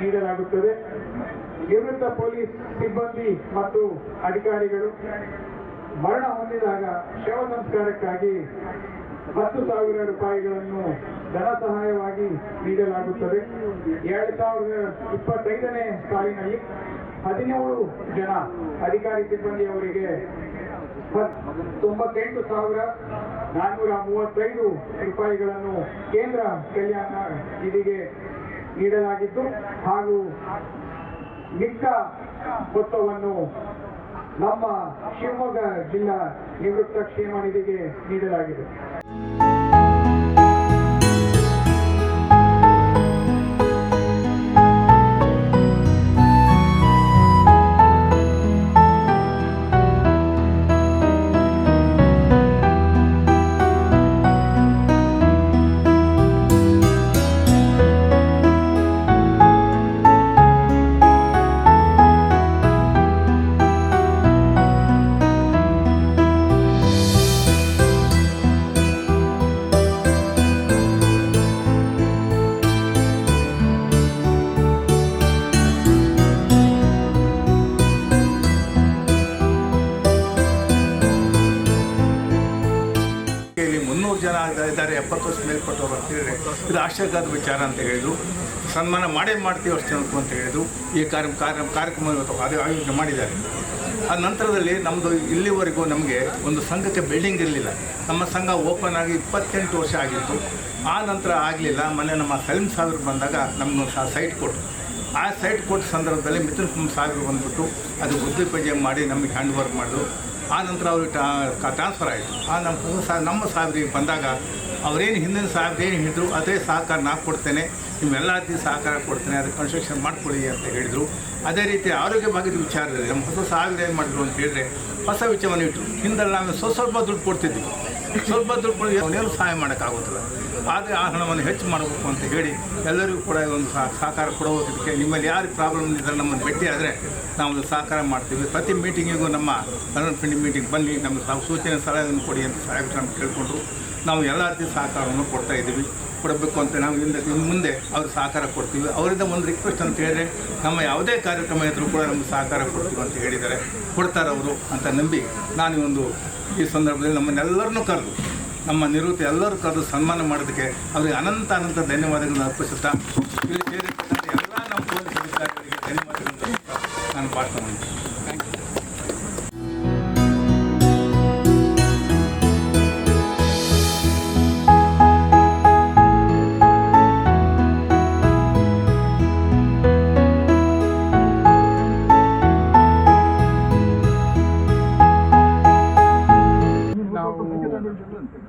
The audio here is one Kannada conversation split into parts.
ನೀಡಲಾಗುತ್ತದೆ. ನಿವೃತ್ತ ಪೊಲೀಸ್ ಸಿಬ್ಬಂದಿ ಮತ್ತು ಅಧಿಕಾರಿಗಳು ಮರಣ ಹೊಂದಿದಾಗ ಶವ ಸಂಸ್ಕಾರಕ್ಕಾಗಿ 10,000 ರೂಪಾಯಿಗಳನ್ನು ಧನ ಸಹಾಯವಾಗಿ ನೀಡಲಾಗುತ್ತದೆ. 2025ನೇ ಸಾಲಿನಲ್ಲಿ 17 ಜನ ಅಧಿಕಾರಿ ಸಿಬ್ಬಂದಿಯವರಿಗೆ 98,435 ರೂಪಾಯಿಗಳನ್ನು ಕೇಂದ್ರ ಕಲ್ಯಾಣ ನಿಧಿಗೆ ನೀಡಲಾಗಿದ್ದು ಹಾಗೂ ಮಿಕ್ಕ ಮೊತ್ತವನ್ನು ನಮ್ಮ ಶಿವಮೊಗ್ಗ ಜಿಲ್ಲಾ ನಿವೃತ್ತ ಕ್ಷೇಮ ನಿಧಿಗೆ ನೀಡಲಾಗಿದೆ. ಜನ ಇದ್ದಾರೆ 70 ವರ್ಷ ಮೇಲ್ಪಟ್ಟವರು ಅಂತ ಹೇಳಿದ್ರೆ ಇದು ಆಶ್ಚರ್ಯದ ವಿಚಾರ ಅಂತ ಹೇಳಿದರು. ಸನ್ಮಾನ ಮಾಡೇ ಮಾಡ್ತೀವಿ ಅಷ್ಟೇ ಅಂತ ಹೇಳಿದರು. ಈ ಕಾರ್ಯಕ್ರಮ ಇವತ್ತು ಆಯೋಜನೆ ಮಾಡಿದ್ದಾರೆ. ಆ ನಂತರದಲ್ಲಿ ನಮ್ಮದು ಇಲ್ಲಿವರೆಗೂ ನಮಗೆ ಒಂದು ಸಂಘಕ್ಕೆ ಬಿಲ್ಡಿಂಗ್ ಇರಲಿಲ್ಲ. ನಮ್ಮ ಸಂಘ ಓಪನ್ ಆಗಿ 28 ವರ್ಷ ಆಗಿತ್ತು. ಆ ನಂತರ ಆಗಲಿಲ್ಲ. ಮೊನ್ನೆ ನಮ್ಮ ಸಲೀಂ ಸಾಹೇಬ್ರು ಬಂದಾಗ ನಮ್ಮನ್ನು ಸೈಟ್ ಕೊಟ್ಟರು. ಆ ಸೈಟ್ ಕೊಟ್ಟ ಸಂದರ್ಭದಲ್ಲಿ ಮಿಥುನ್ ಕುಮಾರ್ ಸಾಹೇಬ್ರು ಬಂದುಬಿಟ್ಟು ಅದು ಬುದ್ಧಿ ಪೂಜೆ ಮಾಡಿ ನಮಗೆ ಹ್ಯಾಂಡ್ ಓವರ್ ಮಾಡಿದ್ರು. ಆ ನಂತರ ಅವ್ರಿಗೆ ಟ್ರಾನ್ಸ್ಫರ್ ಆಯಿತು. ಆ ನಮ್ಮ ಸಾಹೇಬ್ರಿಗೆ ಬಂದಾಗ ಅವರೇನು ಹಿಂದಿನ ಸಾಹೇಬ್ರು ಏನು ಹೇಳಿದ್ರು ಅದೇ ಸಹಕಾರ ನಾನು ಕೊಡ್ತೇನೆ, ನಿಮ್ಮೆಲ್ಲ ರೀತಿ ಸಹಕಾರ ಕೊಡ್ತೇನೆ, ಅದಕ್ಕೆ ಕನ್ಸ್ಟ್ರಕ್ಷನ್ ಮಾಡಿಕೊಡಿ ಅಂತ ಹೇಳಿದರು. ಅದೇ ರೀತಿ ಆರೋಗ್ಯ ಭಾಗದ ವಿಚಾರದಲ್ಲಿ ನಮ್ಮ ಹೊಸ ಸಾಹೇಬ್ರು ಏನು ಮಾಡಿದ್ರು ಅಂತ ಹೇಳಿದ್ರೆ ಹೊಸ ವಿಚಾರವನ್ನು ಇಟ್ಟರು. ಹಿಂದೆಲ್ಲ ನಾವು ಸ್ವಲ್ಪ ದುಡ್ಡು ಕೊಡ್ತಿದ್ವಿ. ಸ್ವಲ್ಪ ದುಡ್ಡು ಕೊಡಿ ಅವನೇನು ಸಹಾಯ ಮಾಡೋಕ್ಕಾಗೋದಿಲ್ಲ. ಆದರೆ ಆ ಹಣವನ್ನು ಹೆಚ್ಚು ಮಾಡಬೇಕು ಅಂತ ಹೇಳಿ ಎಲ್ಲರಿಗೂ ಕೂಡ ಒಂದು ಸಹಕಾರ ಕೊಡೋದಕ್ಕೆ ನಿಮ್ಮಲ್ಲಿ ಯಾರು ಪ್ರಾಬ್ಲಮ್ ಇದ್ದರೆ ನಮ್ಮನ್ನು ಭೇಟಿ ಆದರೆ ನಾವು ಸಹಕಾರ ಮಾಡ್ತೀವಿ. ಪ್ರತಿ ಮೀಟಿಂಗಿಗೂ ನಮ್ಮ ಪಿಂಡಿ ಮೀಟಿಂಗ್ ಬನ್ನಿ, ನಮಗೆ ಸೂಚನೆ ಸಲಹೆಯನ್ನು ಕೊಡಿ ಅಂತ ಸಾಹೇಬ್ರು ನಮ್ಗೆ ಕೇಳಿಕೊಂಡ್ರು. ನಾವು ಎಲ್ಲ ರೀತಿ ಸಹಕಾರವನ್ನು ಕೊಡ್ತಾಯಿದ್ದೀವಿ. ಕೊಡಬೇಕು ಅಂತ ನಾವು ಇನ್ನು ಮುಂದೆ ಅವ್ರು ಸಹಕಾರ ಕೊಡ್ತೀವಿ. ಅವರಿಂದ ಒಂದು ರಿಕ್ವೆಸ್ಟ್ ಅಂತ ಹೇಳಿದ್ರೆ ನಮ್ಮ ಯಾವುದೇ ಕಾರ್ಯಕ್ರಮ ಇದ್ದರೂ ಕೂಡ ನಮಗೆ ಸಹಕಾರ ಕೊಡ್ತೀವಿ ಅಂತ ಹೇಳಿದ್ದಾರೆ. ಕೊಡ್ತಾರೆ ಅವರು ಅಂತ ನಂಬಿ ನಾನು ಒಂದು ಈ ಸಂದರ್ಭದಲ್ಲಿ ನಮ್ಮನ್ನೆಲ್ಲರನ್ನೂ ಕರೆದು ನಮ್ಮ ನಿವೃತ್ತಿ ಎಲ್ಲರೂ ಕರೆದು ಸನ್ಮಾನ ಮಾಡೋದಕ್ಕೆ ಅವರಿಗೆ ಅನಂತ ಧನ್ಯವಾದಗಳನ್ನು ಅರ್ಪಿಸುತ್ತಾ ಇಲ್ಲಿ ಸೇರಿರ್ತಕ್ಕಂಥ ಎಲ್ಲ ನಮ್ಮ ಪೊಲೀಸ್ ಅಧಿಕಾರಿಗಳಿಗೆ ಧನ್ಯವಾದಗಳನ್ನು ನಾನು ಭಾಷಣ ಮಾಡ್ತೀನಿ. Thank you.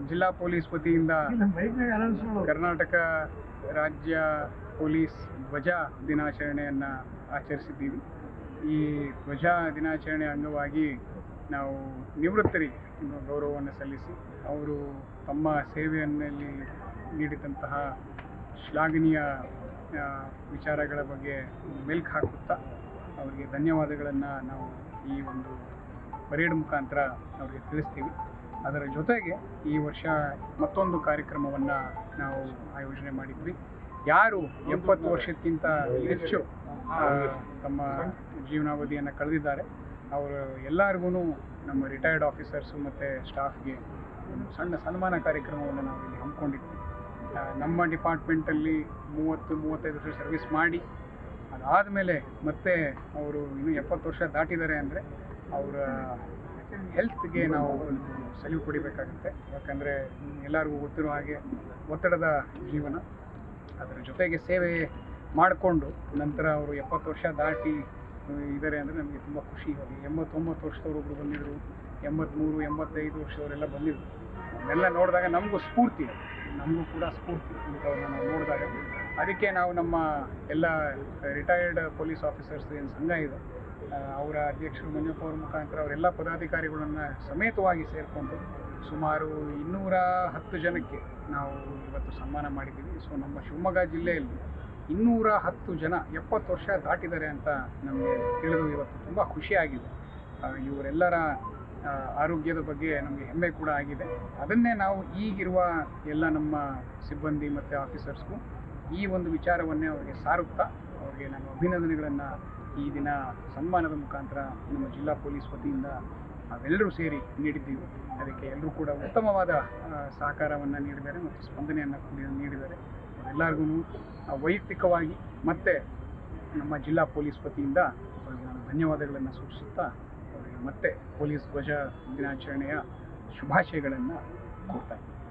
ಜಿಲ್ಲಾ ಪೊಲೀಸ್ ವತಿಯಿಂದ ಕರ್ನಾಟಕ ರಾಜ್ಯ ಪೊಲೀಸ್ ಧ್ವಜ ದಿನಾಚರಣೆಯನ್ನು ಆಚರಿಸಿದ್ದೀವಿ. ಈ ಧ್ವಜ ದಿನಾಚರಣೆ ಅಂಗವಾಗಿ ನಾವು ನಿವೃತ್ತರಿಗೆ ಗೌರವವನ್ನು ಸಲ್ಲಿಸಿ ಅವರು ತಮ್ಮ ಸೇವೆಯಲ್ಲಿ ನೀಡಿದಂತಹ ಶ್ಲಾಘನೀಯ ವಿಚಾರಗಳ ಬಗ್ಗೆ ಮೆಲುಕು ಹಾಕುತ್ತಾ ಅವರಿಗೆ ಧನ್ಯವಾದಗಳನ್ನು ನಾವು ಈ ಒಂದು ಪರೇಡ್ ಮುಖಾಂತರ ಅವರಿಗೆ ತಿಳಿಸ್ತೀವಿ. ಅದರ ಜೊತೆಗೆ ಈ ವರ್ಷ ಮತ್ತೊಂದು ಕಾರ್ಯಕ್ರಮವನ್ನು ನಾವು ಆಯೋಜನೆ ಮಾಡಿದ್ವಿ. ಯಾರು 70 ವರ್ಷಕ್ಕಿಂತ ಹೆಚ್ಚು ತಮ್ಮ ಜೀವನಾವಧಿಯನ್ನು ಕಳೆದಿದ್ದಾರೆ ಅವರು ಎಲ್ಲರಿಗೂ ನಮ್ಮ ರಿಟೈರ್ಡ್ ಆಫೀಸರ್ಸು ಮತ್ತು ಸ್ಟಾಫ್ಗೆ ಒಂದು ಸಣ್ಣ ಸನ್ಮಾನ ಕಾರ್ಯಕ್ರಮವನ್ನು ನಾವು ಇಲ್ಲಿ ಹಮ್ಮಿಕೊಂಡಿದ್ವಿ. ನಮ್ಮ ಡಿಪಾರ್ಟ್ಮೆಂಟಲ್ಲಿ 30-35 ವರ್ಷ ಸರ್ವಿಸ್ ಮಾಡಿ ಅದಾದಮೇಲೆ ಮತ್ತೆ ಅವರು ಇನ್ನೂ 70 ವರ್ಷ ದಾಟಿದ್ದಾರೆ ಅಂದರೆ ಅವರ ಹೆಲ್ತ್ಗೆ ನಾವು ಸಲ್ಯೂಟ್ ಕೊಡಬೇಕಾಗುತ್ತೆ. ಯಾಕಂದರೆ ಎಲ್ಲರಿಗೂ ಗೊತ್ತಿರೋ ಹಾಗೆ ಒತ್ತಡದ ಜೀವನ, ಅದರ ಜೊತೆಗೆ ಸೇವೆ ಮಾಡಿಕೊಂಡು ನಂತರ ಅವರು 70 ವರ್ಷ ದಾಟಿ ಇದ್ದಾರೆ ಅಂದರೆ ನಮಗೆ ತುಂಬ ಖುಷಿ. 89 ವರ್ಷದವರೊಬ್ಬರು ಬಂದಿದ್ದರು, 83, 85 ವರ್ಷದವರೆಲ್ಲ ಬಂದಿದ್ದರು. ಅವನ್ನೆಲ್ಲ ನೋಡಿದಾಗ ನಮಗೂ ಸ್ಫೂರ್ತಿ, ನಮಗೂ ಕೂಡ ಸ್ಫೂರ್ತಿ ಇಂಥವ್ರನ್ನ ನಾವು ನೋಡಿದಾಗ. ಅದಕ್ಕೆ ನಾವು ನಮ್ಮ ಎಲ್ಲ ರಿಟೈರ್ಡ್ ಪೊಲೀಸ್ ಆಫೀಸರ್ಸ್ ಏನು ಸಂಘ ಇದೆ ಅವರ ಅಧ್ಯಕ್ಷರು ಮಂಜಪ್ಪ ಅವ್ರ ಮುಖಾಂತರ ಅವರೆಲ್ಲ ಪದಾಧಿಕಾರಿಗಳನ್ನು ಸಮೇತವಾಗಿ ಸೇರಿಕೊಂಡು ಸುಮಾರು 210 ಜನಕ್ಕೆ ನಾವು ಇವತ್ತು ಸನ್ಮಾನ ಮಾಡಿದ್ದೀವಿ. ಸೊ ನಮ್ಮ ಶಿವಮೊಗ್ಗ ಜಿಲ್ಲೆಯಲ್ಲಿ 210 ಜನ 70 ವರ್ಷ ದಾಟಿದ್ದಾರೆ ಅಂತ ನಮಗೆ ತಿಳಿದು ಇವತ್ತು ತುಂಬ ಖುಷಿಯಾಗಿದೆ. ಇವರೆಲ್ಲರ ಆರೋಗ್ಯದ ಬಗ್ಗೆ ನಮಗೆ ಹೆಮ್ಮೆ ಕೂಡ ಆಗಿದೆ. ಅದನ್ನೇ ನಾವು ಈಗಿರುವ ಎಲ್ಲ ನಮ್ಮ ಸಿಬ್ಬಂದಿ ಮತ್ತು ಆಫೀಸರ್ಸ್ಗೂ ಈ ಒಂದು ವಿಚಾರವನ್ನೇ ಅವರಿಗೆ ಸಾರುತ್ತಾ ಅವ್ರಿಗೆ ನಾನು ಅಭಿನಂದನೆಗಳನ್ನು ಈ ದಿನ ಸನ್ಮಾನದ ಮುಖಾಂತರ ನಮ್ಮ ಜಿಲ್ಲಾ ಪೊಲೀಸ್ ವತಿಯಿಂದ ನಾವೆಲ್ಲರೂ ಸೇರಿ ನೀಡಿದ್ದೀವಿ. ಅದಕ್ಕೆ ಎಲ್ಲರೂ ಕೂಡ ಉತ್ತಮವಾದ ಸಹಕಾರವನ್ನು ನೀಡಿದ್ದಾರೆ ಮತ್ತು ಸ್ಪಂದನೆಯನ್ನು ನೀಡಿದ್ದಾರೆ. ಎಲ್ಲರಿಗೂ ವೈಯಕ್ತಿಕವಾಗಿ ಮತ್ತು ನಮ್ಮ ಜಿಲ್ಲಾ ಪೊಲೀಸ್ ವತಿಯಿಂದ ಅವರಿಗೆ ನಾನು ಧನ್ಯವಾದಗಳನ್ನು ಸೂಚಿಸುತ್ತಾ ಅವರಿಗೆ ಮತ್ತೆ ಪೊಲೀಸ್ ಧ್ವಜ ದಿನಾಚರಣೆಯ ಶುಭಾಶಯಗಳನ್ನು ಕೋರ್ತಾ ಇದ್ದೀನಿ.